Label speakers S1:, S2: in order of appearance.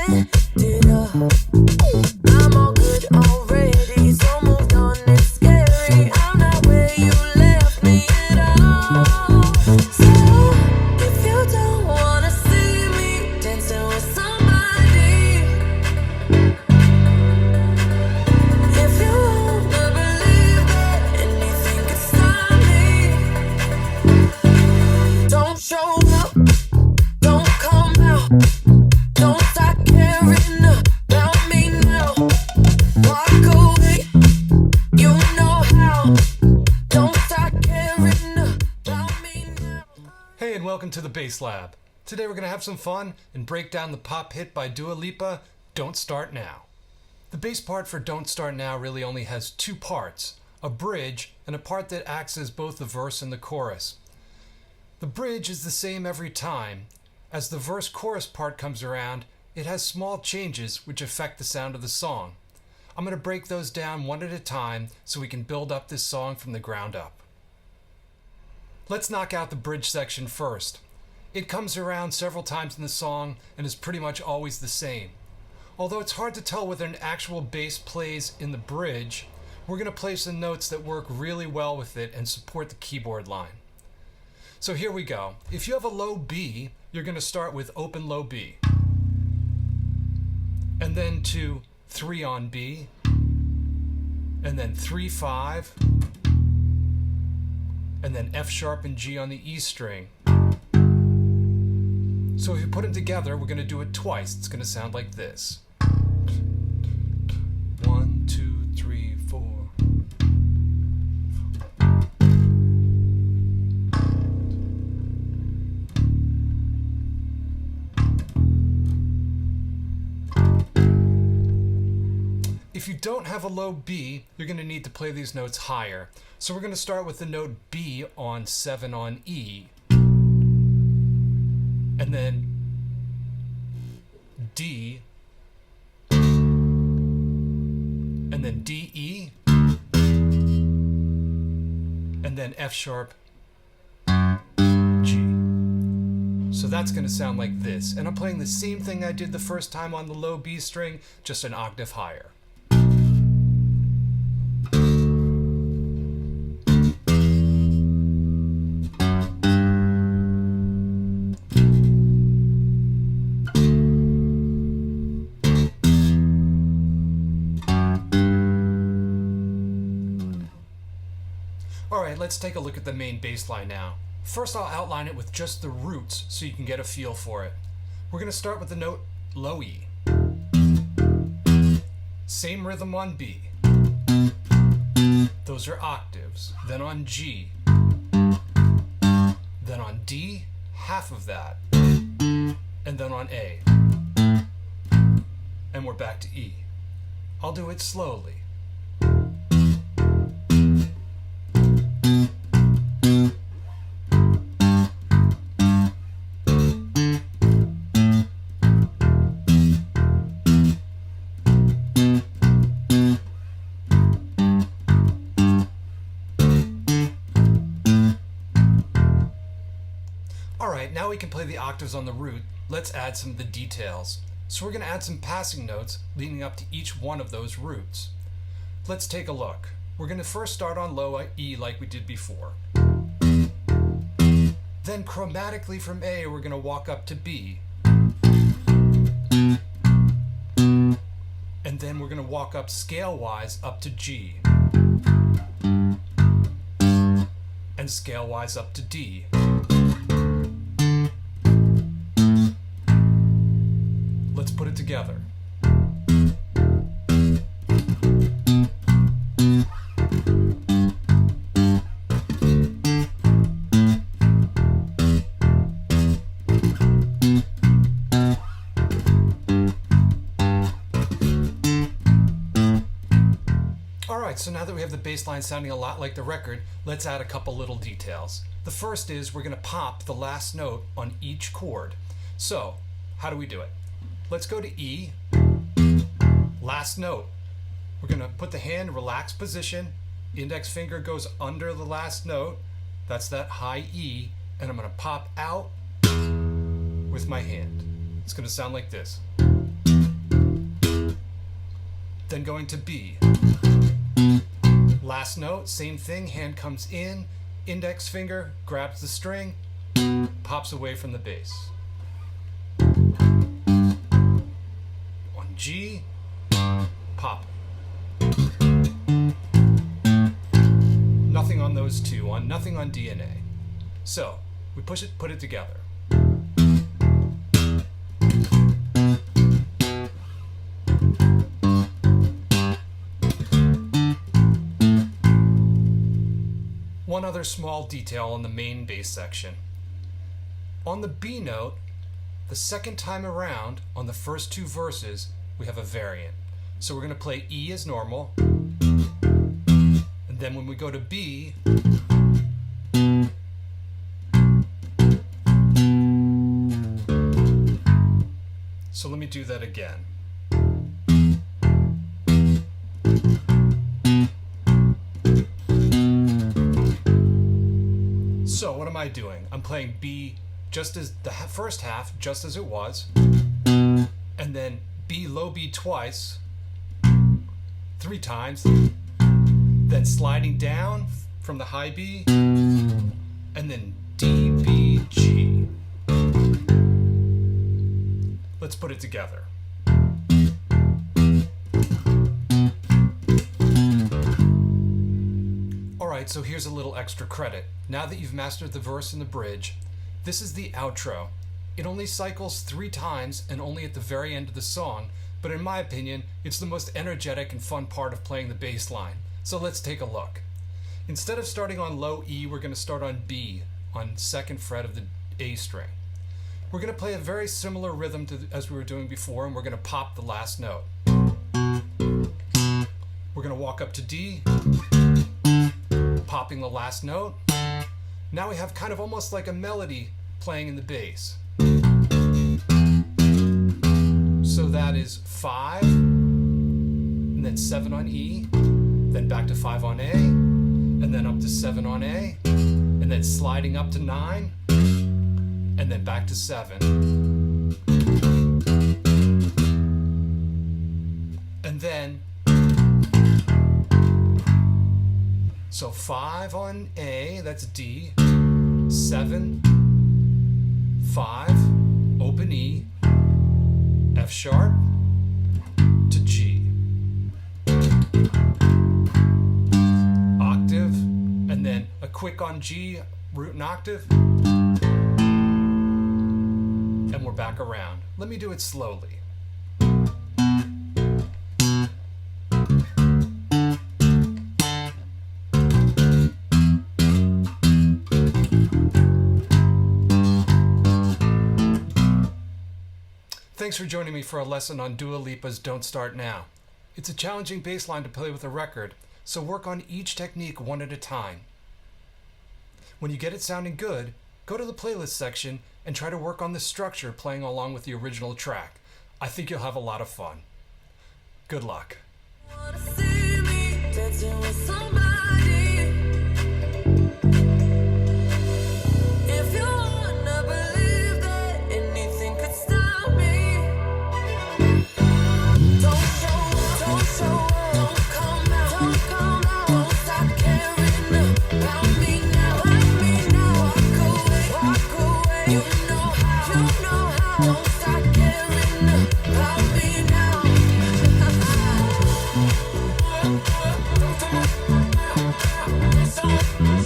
S1: set it up. I'm all good already, so moved on, it's scary. I'm not where you left me at all. So if you don't wanna see me dancing with somebody, if you wanna believe that anything can stop me, don't show up, don't come out, don't start caring about me now. Walk away, you know how. Don't start caring about me now.
S2: Hey, and welcome to the Bass Lab. Today we're going to have some fun and break down the pop hit by Lipa, Don't Start Now. The bass part for Don't Start Now really only has two parts, a bridge and a part that acts as both the verse and the chorus. The bridge is the same every time. As the verse-chorus part comes around, it has small changes which affect the sound of the song. I'm going to break those down one at a time so we can build up this song from the ground up. Let's knock out the bridge section first. It comes around several times in the song and is pretty much always the same. Although it's hard to tell whether an actual bass plays in the bridge, we're going to play some notes that work really well with it and support the keyboard line. So here we go. If you have a low B, you're going to start with open low B, and then to 3 on B, and then 3-5, and then F sharp and G on the E string. So if you put them together, we're going to do it twice. It's going to sound like this. 1, 2, 3, 4. If you don't have a low B, you're going to need to play these notes higher. So we're going to start with the note B on 7 on E, and then D, and then D, E, and then F sharp, G. So that's going to sound like this. And I'm playing the same thing I did the first time on the low B string, just an octave higher. Alright, let's take a look at the main bass line now. First I'll outline it with just the roots so you can get a feel for it. We're going to start with the note low E. Same rhythm on B. Those are octaves. Then on G. Then on D, half of that. And then on A. And we're back to E. I'll do it slowly. Alright, now we can play the octaves on the root. Let's add some of the details. So we're going to add some passing notes leading up to each one of those roots. Let's take a look. We're going to first start on low E like we did before. Then chromatically from A, we're going to walk up to B. And then we're going to walk up scale-wise up to G. And scale-wise up to D. Let's put it together. Alright, so now that we have the bass line sounding a lot like the record, let's add a couple little details. The first is we're going to pop the last note on each chord. So, how do we do it? Let's go to E, last note. We're going to put the hand in relaxed position, index finger goes under the last note, that's that high E, and I'm going to pop out with my hand. It's going to sound like this. then going to B. Last note, same thing, hand comes in, index finger grabs the string, pops away from the bass. On G, pop. Nothing on those two, nothing on D and A. So, we put it together. One other small detail on the main bass section. On the B note, the second time around, on the first two verses, we have a variant. So we're going to play E as normal, and then when we go to B, so let me do that again. So what am I doing? I'm playing B just as the first half, just as it was, and then B low B twice, 3 times, then sliding down from the high B, and then D, B, G. Let's put it together. Alright, so here's a little extra credit. Now that you've mastered the verse and the bridge, this is the outro. It only cycles 3 times and only at the very end of the song, but in my opinion, it's the most energetic and fun part of playing the bass line. So let's take a look. Instead of starting on low E, we're going to start on B, on 2nd fret of the A string. We're going to play a very similar rhythm as we were doing before, and we're going to pop the last note. We're going to walk up to D, popping the last note. Now we have kind of almost like a melody playing in the bass. So that is 5, and then 7 on E, then back to 5 on A, and then up to 7 on A, and then sliding up to 9, and then back to 7. And then, so 5 on A, that's D, 7, 5, open E, F sharp to G. Octave, and then a quick on G, root and octave, and we're back around. Let me do it slowly. Thanks for joining me for a lesson on Dua Lipa's Don't Start Now. It's a challenging bass line to play with a record, so work on each technique one at a time. When you get it sounding good, go to the playlist section and try to work on the structure playing along with the original track. I think you'll have a lot of fun. Good luck.
S1: Wanna see me dancing with somebody? If you wanna believe that anything could stop me, don't show up, don't come out, don't stop caring about me now, walk away, you know how, don't stop caring about me now. Don't